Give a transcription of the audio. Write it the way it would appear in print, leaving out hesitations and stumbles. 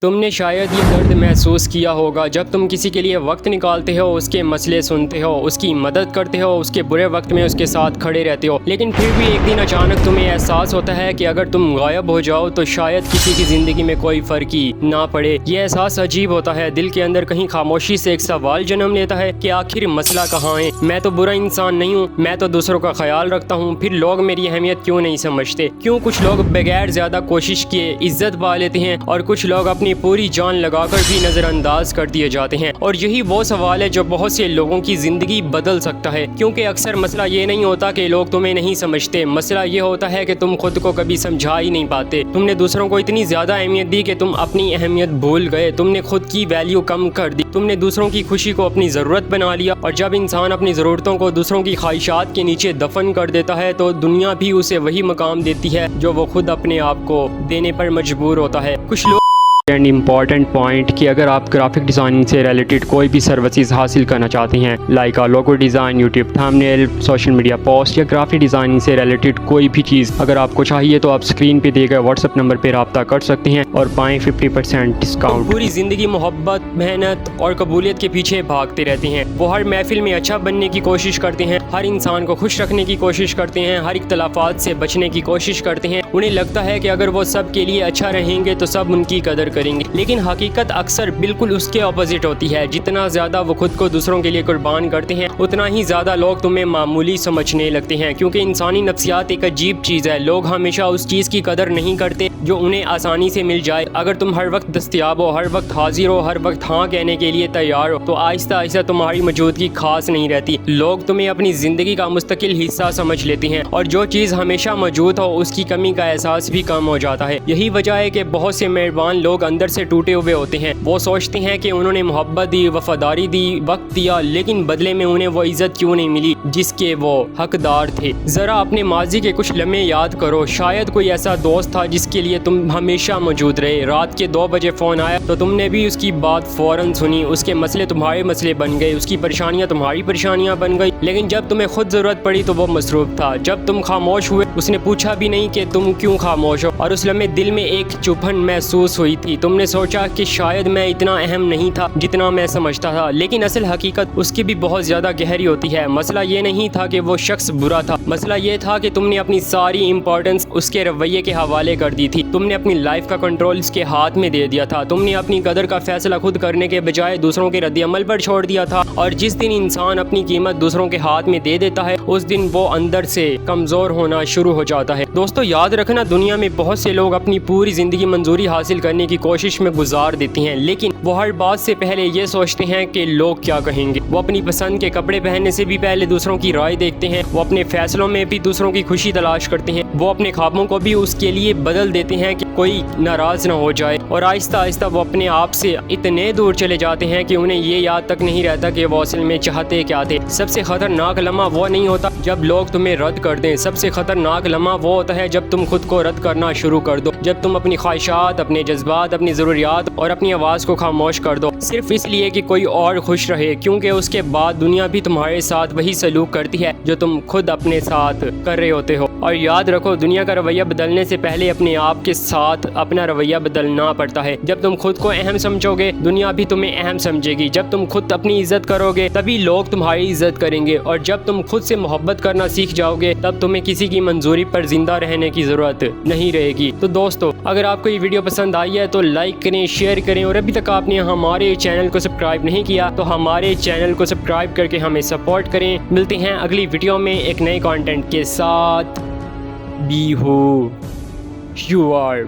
تم نے شاید یہ درد محسوس کیا ہوگا جب تم کسی کے لیے وقت نکالتے ہو، اس کے مسئلے سنتے ہو، اس کی مدد کرتے ہو، اس کے برے وقت میں اس کے ساتھ کھڑے رہتے ہو، لیکن پھر بھی ایک دن اچانک تمہیں احساس ہوتا ہے کہ اگر تم غائب ہو جاؤ تو شاید کسی کی زندگی میں کوئی فرق ہی نہ پڑے۔ یہ احساس عجیب ہوتا ہے، دل کے اندر کہیں خاموشی سے ایک سوال جنم لیتا ہے کہ آخر مسئلہ کہاں ہے؟ میں تو برا انسان نہیں ہوں، میں تو دوسروں کا خیال رکھتا ہوں، پھر لوگ میری اہمیت کیوں نہیں سمجھتے؟ کیوں کچھ لوگ بغیر زیادہ کوشش کیے عزت پا لیتے ہیں اور کچھ لوگ اپنی پوری جان لگا کر بھی نظر انداز کر دیے جاتے ہیں؟ اور یہی وہ سوال ہے جو بہت سے لوگوں کی زندگی بدل سکتا ہے، کیونکہ اکثر مسئلہ یہ نہیں ہوتا کہ لوگ تمہیں نہیں سمجھتے، مسئلہ یہ ہوتا ہے کہ تم خود کو کبھی سمجھا ہی نہیں پاتے۔ تم نے دوسروں کو اتنی زیادہ اہمیت دی کہ تم اپنی اہمیت بھول گئے، تم نے خود کی ویلیو کم کر دی، تم نے دوسروں کی خوشی کو اپنی ضرورت بنا لیا، اور جب انسان اپنی ضرورتوں کو دوسروں کی خواہشات کے نیچے دفن کر دیتا ہے تو دنیا بھی اسے وہی مقام دیتی ہے جو وہ خود اپنے آپ کو دینے پر مجبور ہوتا ہے۔ کچھ لوگ اینڈ امپورٹنٹ پوائنٹ کہ اگر آپ گرافک ڈیزائننگ سے ریلیٹڈ کوئی بھی سروسز حاصل کرنا چاہتے ہیں، like logo design, YouTube thumbnail, social media post یا گرافک ڈیزائننگ سے ریلیٹڈ کوئی بھی چیز اگر آپ کو چاہیے تو آپ اسکرین پہ دیے گئے واٹس ایپ نمبر پہ رابطہ کر سکتے ہیں اور پائیں 50% ڈسکاؤنٹ۔ پوری زندگی محبت، محنت اور قبولیت کے پیچھے بھاگتے رہتے ہیں، وہ ہر محفل میں اچھا بننے کی کوشش کرتے ہیں، ہر انسان کو خوش رکھنے کی کوشش کرتے ہیں، ہر اختلافات سے بچنے کی کوشش کرتے ہیں، انہیں لگتا ہے کہ اگر وہ سب کے لیے اچھا رہیں گے تو سب ان کی قدر کریں گے، لیکن حقیقت اکثر بالکل اس کے اپوزٹ ہوتی ہے۔ جتنا زیادہ وہ خود کو دوسروں کے لیے قربان کرتے ہیں اتنا ہی زیادہ لوگ تمہیں معمولی سمجھنے لگتے ہیں، کیونکہ انسانی نفسیات ایک عجیب چیز ہے، لوگ ہمیشہ اس چیز کی قدر نہیں کرتے جو انہیں آسانی سے مل جائے۔ اگر تم ہر وقت دستیاب ہو، ہر وقت حاضر ہو، ہر وقت ہاں کہنے کے لیے تیار ہو تو آہستہ آہستہ تمہاری موجودگی خاص نہیں رہتی، لوگ تمہیں اپنی زندگی کا مستقل حصہ سمجھ لیتے ہیں، اور جو چیز ہمیشہ موجود ہو اس کی کمی کا احساس بھی کم ہو جاتا ہے۔ یہی وجہ ہے کہ بہت سے مہربان لوگ اندر سے ٹوٹے ہوئے ہوتے ہیں، وہ سوچتے ہیں کہ انہوں نے محبت دی، وفاداری دی، وقت دیا، لیکن بدلے میں انہیں وہ عزت کیوں نہیں ملی جس کے وہ حقدار تھے۔ ذرا اپنے ماضی کے کچھ لمحے یاد کرو، شاید کوئی ایسا دوست تھا جس کے لیے تم ہمیشہ موجود رہے، رات کے 2 بجے فون آیا تو تم نے بھی اس کی بات فوراً سنی، اس کے مسئلے تمہارے مسئلے بن گئے، اس کی پریشانیاں تمہاری پریشانیاں بن گئی، لیکن جب تمہیں خود ضرورت پڑی تو وہ مصروف تھا، جب تم خاموش ہوئے اس نے پوچھا بھی نہیں کہ تم کیوں خاموش ہو، اور اس لمحے دل میں ایک چبھن محسوس ہوئی تھی، تم نے سوچا کہ شاید میں اتنا اہم نہیں تھا جتنا میں سمجھتا تھا، لیکن اصل حقیقت اس کی بھی بہت زیادہ گہری ہوتی ہے۔ مسئلہ یہ نہیں تھا کہ وہ شخص برا تھا، مسئلہ یہ تھا کہ تم نے اپنی ساری امپورٹنس اس کے رویے کے حوالے کر دی تھی، تم نے اپنی لائف کا کنٹرول اس کے ہاتھ میں دے دیا تھا، تم نے اپنی قدر کا فیصلہ خود کرنے کے بجائے دوسروں کے رد عمل پر چھوڑ دیا تھا، اور جس دن انسان اپنی قیمت دوسروں کے ہاتھ میں دے دیتا ہے اس دن وہ اندر سے کمزور ہونا شروع ہو جاتا ہے۔ دوستو یاد رکھنا، دنیا میں بہت سے لوگ اپنی پوری زندگی منظوری حاصل کرنے کی کوشش میں گزار دیتے ہیں، لیکن وہ ہر بات سے پہلے یہ سوچتے ہیں کہ لوگ کیا کہیں گے، وہ اپنی پسند کے کپڑے پہننے سے بھی پہلے دوسروں کی رائے دیکھتے ہیں، وہ اپنے فیصلوں میں بھی دوسروں کی خوشی تلاش کرتے ہیں، وہ اپنے خوابوں کو بھی اس کے لیے بدل دیتے ہیں کہ کوئی ناراض نہ ہو جائے، اور آہستہ آہستہ وہ اپنے آپ سے اتنے دور چلے جاتے ہیں کہ انہیں یہ یاد تک نہیں رہتا کہ وہ اصل میں چاہتے کیا تھے۔ سب سے خطرناک لمحہ وہ نہیں ہوتا جب لوگ تمہیں رد کر دیں، سب سے خطرناک لمحہ وہ ہوتا ہے جب تم خود کو رد کرنا شروع کر دو، جب تم اپنی خواہشات، اپنے جذبات، اپنی ضروریات اور اپنی آواز کو خاموش کر دو صرف اس لیے کہ کوئی اور خوش رہے، کیونکہ اس کے بعد دنیا بھی تمہارے ساتھ وہی سلوک کرتی ہے جو تم خود اپنے ساتھ کر رہے ہوتے ہو۔ اور یاد رکھو، دنیا کا رویہ بدلنے سے پہلے اپنے آپ کے ساتھ اپنا رویہ بدلنا پڑتا ہے۔ جب تم خود کو اہم سمجھو گے دنیا بھی تمہیں اہم سمجھے گی، جب تم خود اپنی عزت کرو گے تبھی لوگ تمہاری عزت کریں گے، اور جب تم خود سے محبت کرنا سیکھ جاؤ گے تب تمہیں کسی کی منظوری پر زندہ رہنے کی ضرورت نہیں رہے گی۔ تو دوستو اگر آپ کو یہ ویڈیو پسند آئی ہے تو لائک کریں، شیئر کریں، اور ابھی تک آپ نے ہمارے چینل کو سبسکرائب نہیں کیا تو ہمارے چینل کو سبسکرائب کر کے ہمیں سپورٹ کریں۔ ملتے ہیں اگلی ویڈیو میں ایک نئے کانٹینٹ کے ساتھ۔ Be who you are